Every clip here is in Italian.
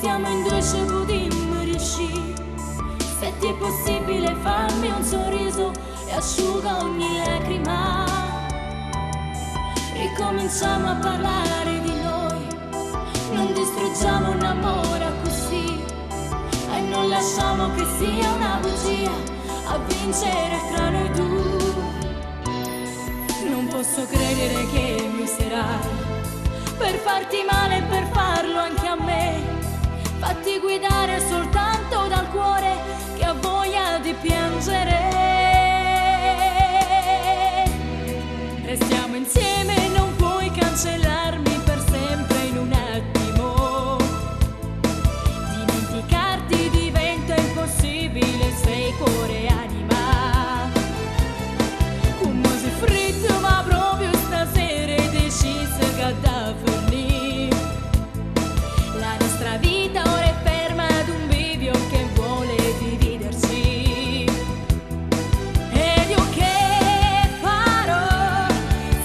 stiamo in due ci potremmo riuscire. Se ti è possibile farmi un sorriso e asciuga ogni lacrima. Ricominciamo a parlare di noi, non distruggiamo un amore così e non lasciamo che sia una bugia a vincere tra noi due. Non posso credere che mi userai per farti male e per farlo anche a me. Fatti guidare soltanto dal cuore che ha voglia di piangere. Restiamo insieme, non puoi cancellarmi per sempre in un attimo. Dimenticarti diventa impossibile, sei cuore e anima. Un mese freddo ma proprio stasera hai deciso che da fornire. La nostra vita ora è ferma ad un bivio che vuole dividerci. Ed io che farò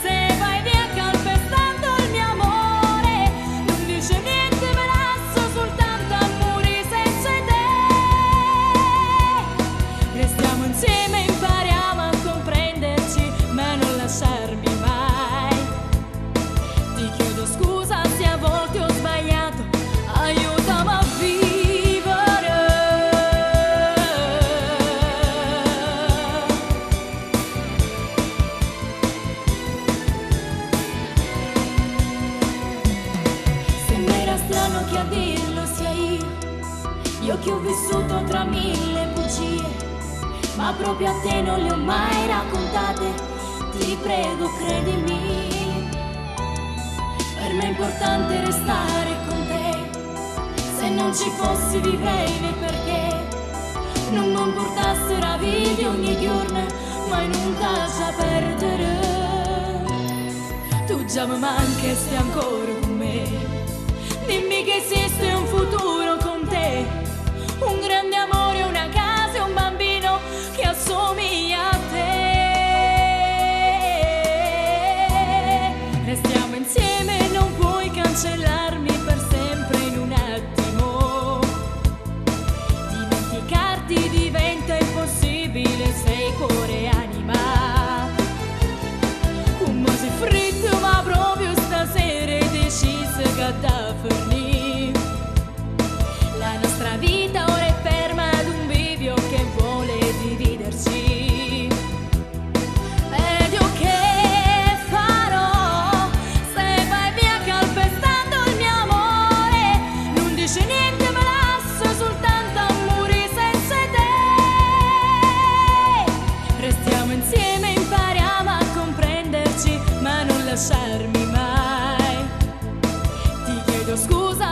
se vai via calpestando il mio amore? Non dice niente, me lascio soltanto a muri senza te. Restiamo insieme, impariamo a comprenderci, ma non lasciarmi mai. Ti chiedo scusa se a volte ho sbagliato, aiutami a vivere. Sembra strano che a dirlo sia io che ho vissuto tra mille bugie, ma proprio a te non le ho mai raccontate. Ti prego, credimi. Per me è importante restare con te. Se non ci fossi vivrei né perché non mi portassero a vivere ogni giorno, ma nunca già perdere. Tu già mi manchi e stai ancora con me. Dimmi che esiste un futuro con te, un grande amore, una casa e un bambino che assomiglia a te. Restiamo insieme, non puoi cancellarmi per sempre in un attimo. Dimenticarti diventa impossibile, sei cuore e anima. Un mese freddo ma proprio stasera hai deciso che da fornire. La nostra vita ora è ferma ad un bivio che vuole dividerci. Ed io che farò se vai via calpestando il mio amore? Non dice niente, me lascio soltanto a muri senza te. Restiamo insieme, impariamo a comprenderci, ma non lasciarmi mai. Ti chiedo scusa